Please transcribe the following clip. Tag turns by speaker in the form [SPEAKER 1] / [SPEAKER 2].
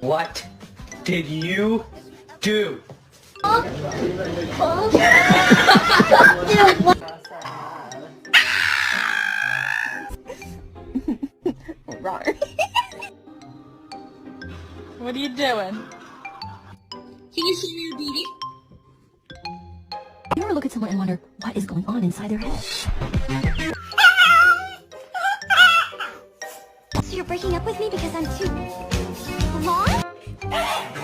[SPEAKER 1] What did you do?
[SPEAKER 2] Wrong. What are you doing?
[SPEAKER 3] Can you show me your beauty?
[SPEAKER 4] You ever look at someone and wonder what is going on inside their head?
[SPEAKER 3] So you're breaking up with me because I'm too long?